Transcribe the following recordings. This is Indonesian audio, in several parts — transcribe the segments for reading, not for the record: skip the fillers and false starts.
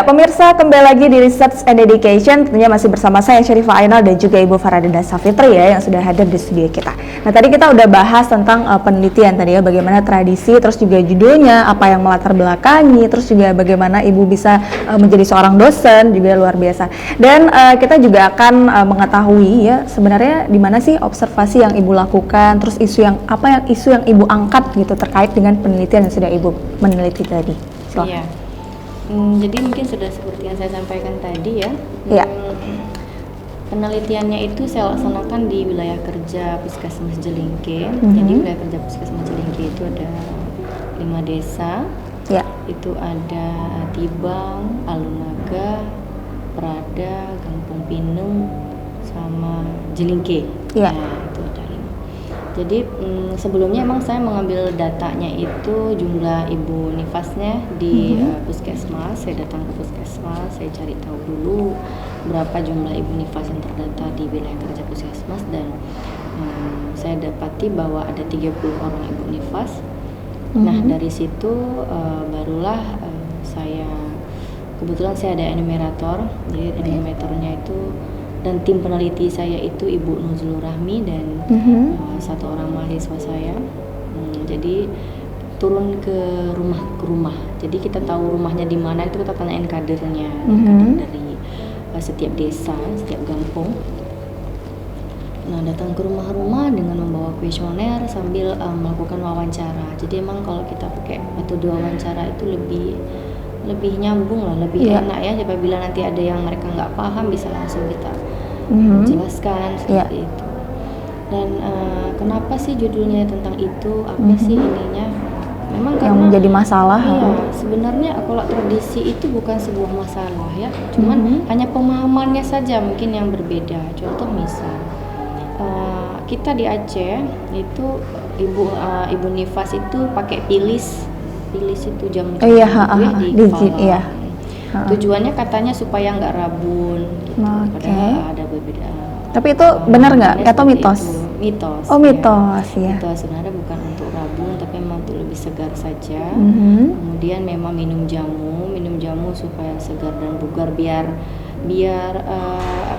pemirsa, kembali lagi di Research and Education. Tentunya masih bersama saya Syarifah Ainal dan juga Ibu Faradinda Safitri ya yang sudah hadir di studio kita. Nah, tadi kita udah bahas tentang penelitian tadi ya, bagaimana tradisi, terus juga judulnya, apa yang melatar belakangi, terus juga bagaimana Ibu bisa menjadi seorang dosen, juga luar biasa. Dan kita juga akan mengetahui ya sebenarnya di mana sih observasi yang Ibu lakukan, terus isu yang Ibu angkat gitu terkait dengan penelitian yang sudah Ibu meneliti tadi. Silahkan. Iya. Jadi mungkin sudah seperti yang saya sampaikan tadi ya. Iya. Penelitiannya itu saya laksanakan di wilayah kerja Puskesmas Jelingke. Jadi wilayah kerja Puskesmas Jelingke itu ada 5 desa. Ya. Itu ada Tibang, Alunaga, Prada, Kampung Pinung, sama Jelingke. Ya. Nah, itu ada 5. Jadi sebelumnya emang saya mengambil datanya itu jumlah ibu nifasnya di puskesmas. Saya datang ke puskesmas, saya cari tahu dulu berapa jumlah ibu nifas yang terdata di wilayah kerja puskesmas, dan saya dapati bahwa ada 30 orang ibu nifas. Nah, dari situ barulah kebetulan saya ada enumerator. Jadi enumeratornya itu, dan tim peneliti saya itu Ibu Nuzulur Rahmi dan satu orang mahasiswa saya. Jadi turun ke rumah. Jadi kita tahu rumahnya di mana, itu kita tanyain kadernya, kader dari setiap desa, setiap kampung. Nah, datang ke rumah-rumah dengan membawa kuesioner sambil melakukan wawancara. Jadi emang kalau kita pakai metode wawancara itu lebih nyambung lah, lebih enak ya. Apabila nanti ada yang mereka nggak paham, bisa langsung kita jelaskan seperti itu. Dan kenapa sih judulnya tentang itu? Apa sih ininya? Memang yang karena menjadi masalah. Iya, sebenarnya kalau tradisi itu bukan sebuah masalah ya. Cuman hanya pemahamannya saja mungkin yang berbeda. Contoh misal kita di Aceh itu ibu nifas itu pakai pilis itu jamu di kepala. Tujuannya katanya supaya nggak rabun gitu. Padahal ada berbeda. Tapi itu benar nggak atau mitos? Mitos. Oh, mitos ya. Mitos, sebenarnya bukan untuk rabun tapi memang untuk lebih segar saja. Kemudian memang minum jamu supaya segar dan bugar, biar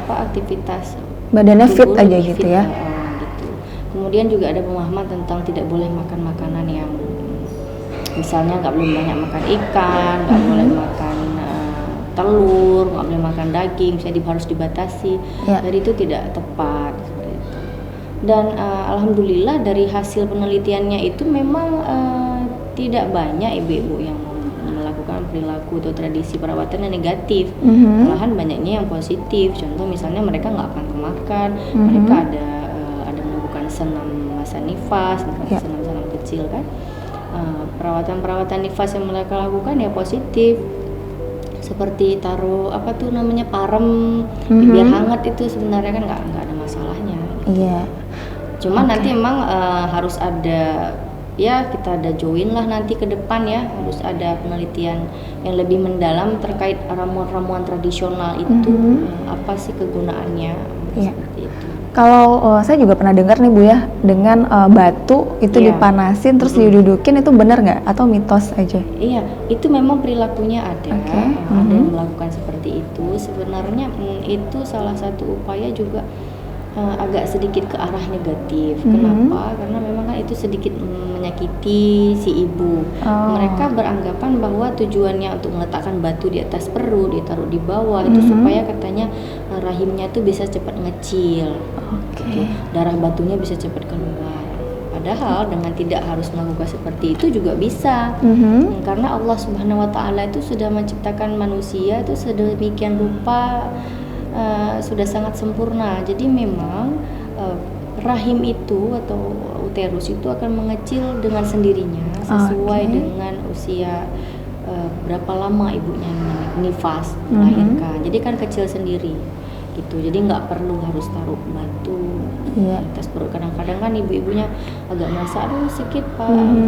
aktivitas badannya fit aja gitu ya. Gitu. Kemudian juga ada pemahaman tentang tidak boleh makan makanan yang misalnya nggak boleh banyak makan ikan, nggak boleh makan telur, nggak boleh makan daging, misalnya harus dibatasi. Dari itu tidak tepat seperti itu. Dan alhamdulillah dari hasil penelitiannya itu memang tidak banyak ibu-ibu yang melakukan perilaku atau tradisi perawatan yang negatif. Malahan banyaknya yang positif. Contoh misalnya mereka nggak akan kemakan, mereka ada melakukan senam masa nifas, senam-senam kecil kan. Perawatan nifas yang mereka lakukan ya positif, seperti taruh parem biar hangat, itu sebenarnya kan nggak ada masalahnya. Iya. Cuman nanti emang harus ada kita ada join lah nanti ke depan ya, harus ada penelitian yang lebih mendalam terkait ramuan-ramuan tradisional itu apa sih kegunaannya seperti itu. Kalau saya juga pernah dengar nih Bu ya, dengan batu itu dipanasin terus didudukin, itu benar nggak atau mitos aja? Iya, itu memang perilakunya ada. Ada yang melakukan seperti itu. Sebenarnya itu salah satu upaya juga agak sedikit ke arah negatif. Kenapa? Karena memang kan itu sedikit menyakiti si ibu. Mereka beranggapan bahwa tujuannya untuk meletakkan batu di atas perut, ditaruh di bawah itu supaya katanya rahimnya tuh bisa cepat ngecil. Gitu. Darah batunya bisa cepat keluar. Padahal dengan tidak harus melakukan seperti itu juga bisa. Karena Allah Subhanahu wa taala itu sudah menciptakan manusia itu sedemikian rupa, sudah sangat sempurna. Jadi memang rahim itu atau uterus itu akan mengecil dengan sendirinya sesuai dengan usia berapa lama ibunya nifas melahirkan. Jadi kan kecil sendiri gitu. Jadi nggak perlu harus taruh batu atas perut. Kadang-kadang kan ibu-ibunya agak merasa aduh sedikit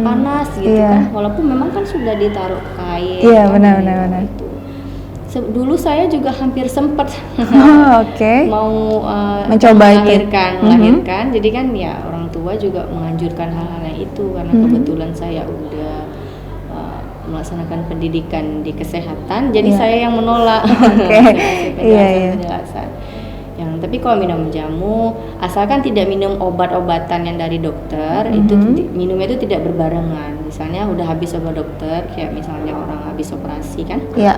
panas gitu kan. Walaupun memang kan sudah ditaruh kain. Iya, kan, benar. Gitu. Dulu saya juga hampir sempat mau mencoba melahirkan. Jadi kan ya orang tua juga menganjurkan hal-hal yang itu karena kebetulan saya udah melaksanakan pendidikan di kesehatan, jadi Iya. saya yang menolak. Oke. Iya. Penjelasan. Tapi kalau minum jamu, asalkan tidak minum obat-obatan yang dari dokter, itu minumnya itu tidak berbarengan. Misalnya udah habis obat dokter, kayak misalnya orang habis operasi kan, Iya.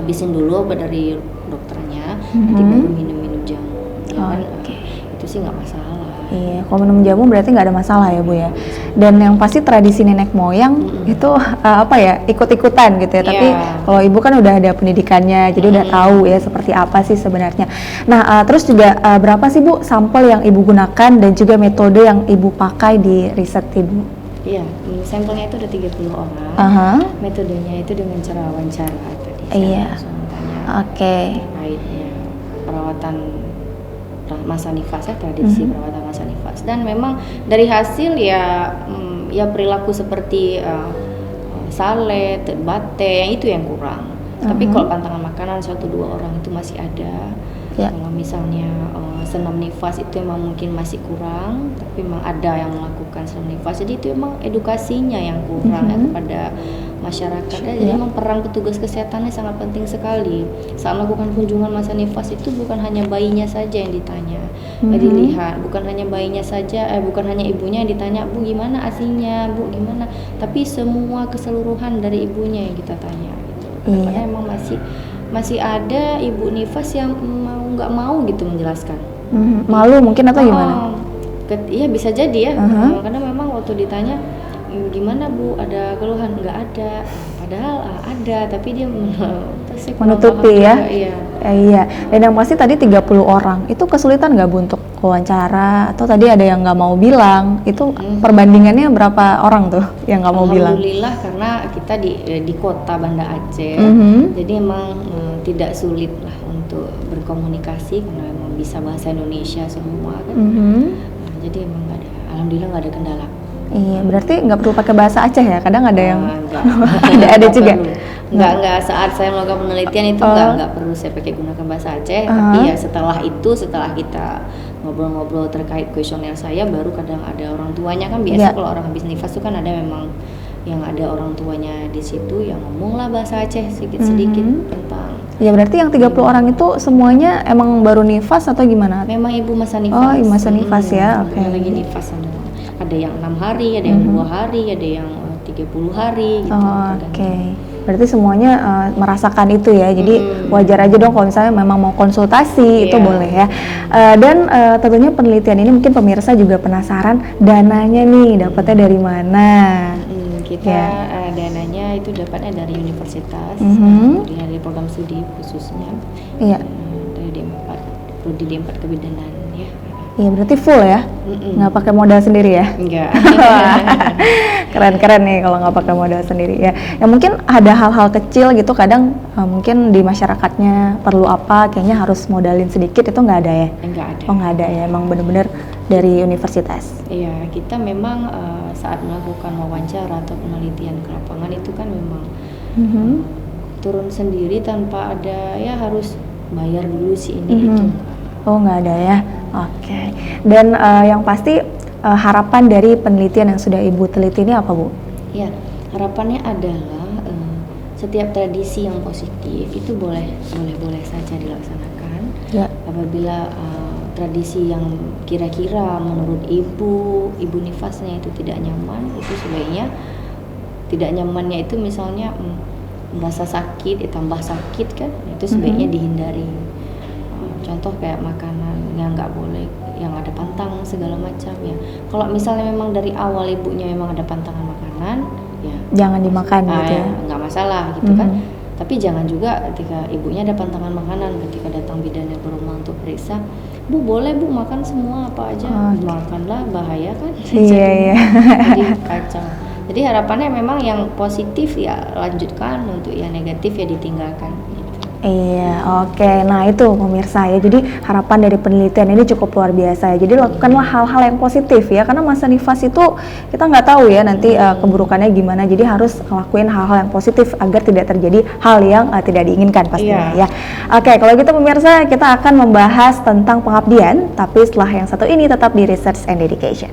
habisin dulu obat dari dokternya, nanti baru minum jamu. Ya kan? Oke. Itu sih nggak masalah. Iya, kalau minum jamu berarti nggak ada masalah ya Bu ya. Dan yang pasti tradisi nenek moyang itu apa ya, ikut-ikutan gitu ya. Tapi kalau Ibu kan udah ada pendidikannya, jadi udah tahu ya seperti apa sih sebenarnya. Nah, terus juga berapa sih Bu sampel yang Ibu gunakan dan juga metode yang Ibu pakai di riset Ibu? Iya, sampelnya itu ada 30 orang. Metodenya itu dengan cara wawancara tadi. Iya. Oke. Terkaitnya perawatan masa nifas ya, tradisi perawatan masa nifas, dan memang dari hasil ya perilaku seperti sale, bate, yang itu yang kurang. Tapi kalau pantangan makanan 1-2 orang itu masih ada. Kalau misalnya senam nifas itu emang mungkin masih kurang, tapi memang ada yang melakukan senam nifas. Jadi itu emang edukasinya yang kurang ya kepada masyarakat. Jadi memang peran petugas kesehatannya sangat penting sekali. Saat melakukan kunjungan masa nifas itu bukan hanya bayinya saja yang ditanya, dilihat, bukan hanya bayinya saja, bukan hanya ibunya yang ditanya, Bu gimana asinya, Bu gimana, tapi semua keseluruhan dari ibunya yang kita tanya gitu. Karena emang masih ada ibu nifas yang nggak mau gitu menjelaskan. Malu mungkin atau gimana? Iya bisa jadi ya, karena memang waktu ditanya gimana Bu, ada keluhan? Nggak ada, padahal ada, tapi dia menutupi ya. Iya. Iya, dan yang pasti tadi 30 orang, itu kesulitan nggak Bu untuk wawancara, atau tadi ada yang nggak mau bilang, itu perbandingannya berapa orang tuh yang nggak mau bilang? Alhamdulillah, karena kita di kota Banda Aceh, jadi emang tidak sulit lah untuk berkomunikasi, karena emang bisa bahasa Indonesia semua kan. Jadi emang nggak ada, alhamdulillah nggak ada kendala. Iya, berarti nggak perlu pakai bahasa Aceh ya? Kadang ada yang ada juga. Nggak, saat saya melakukan penelitian itu nggak perlu saya pakai gunakan bahasa Aceh, tapi ya setelah kita ngobrol-ngobrol terkait kuesioner saya, baru kadang ada orang tuanya kan, biasa kalau orang habis nifas itu kan ada memang yang ada orang tuanya di situ yang ngomonglah bahasa Aceh sedikit-sedikit tentang. Ya berarti yang 30 orang itu semuanya emang baru nifas atau gimana? Memang ibu masa nifas. Oh, ibu masa nifas ya. Oke. Lagi nifas ada yang 6 hari, ada yang 2 hari, ada yang 30 hari gitu. Oke. Berarti semuanya merasakan itu ya. Jadi wajar aja dong kalau misalnya memang mau konsultasi itu boleh ya. Dan tentunya penelitian ini mungkin pemirsa juga penasaran dananya nih dapatnya dari mana? Kita dananya itu dapatnya dari universitas, dari program studi khususnya. Iya. Dari D4, prodi D4 kebidanan ya. Iya berarti full ya, nggak pakai modal sendiri ya? Enggak. Keren-keren nih kalau nggak pakai modal sendiri ya. Ya mungkin ada hal-hal kecil gitu kadang mungkin di masyarakatnya perlu apa, kayaknya harus modalin sedikit, itu nggak ada ya? Enggak ada. Oh nggak ada ya, emang bener-bener dari universitas. Iya, kita memang saat melakukan wawancara atau penelitian ke lapangan itu kan memang turun sendiri tanpa ada ya harus bayar dulu sih ini itu. Oh nggak ada ya, oke. Dan yang pasti harapan dari penelitian yang sudah Ibu teliti ini apa Bu? Ya, harapannya adalah setiap tradisi yang positif itu boleh saja dilaksanakan. Ya. Apabila tradisi yang kira-kira menurut ibu nifasnya itu tidak nyaman, itu sebaiknya tidak nyamannya itu misalnya merasa sakit, tambah sakit kan, itu sebaiknya dihindari. Contoh kayak makanan yang nggak boleh, yang ada pantang segala macam ya. Kalau misalnya memang dari awal ibunya memang ada pantangan makanan, ya jangan dimakan gitu ya. Nggak masalah gitu kan. Tapi jangan juga ketika ibunya ada pantangan makanan, ketika datang bidan yang berumah untuk periksa, Bu boleh Bu makan semua apa aja, makanlah bahaya kan. Iya. Jadi kacau. Jadi harapannya memang yang positif ya lanjutkan, untuk yang negatif ya ditinggalkan. Iya, oke. Nah itu pemirsa ya, jadi harapan dari penelitian ini cukup luar biasa ya. Jadi lakukanlah hal-hal yang positif ya, karena masa nifas itu kita nggak tahu ya nanti keburukannya gimana. Jadi harus ngelakuin hal-hal yang positif agar tidak terjadi hal yang tidak diinginkan pastinya ya. Oke, kalau gitu pemirsa, kita akan membahas tentang pengabdian, tapi setelah yang satu ini tetap di Research and Dedication.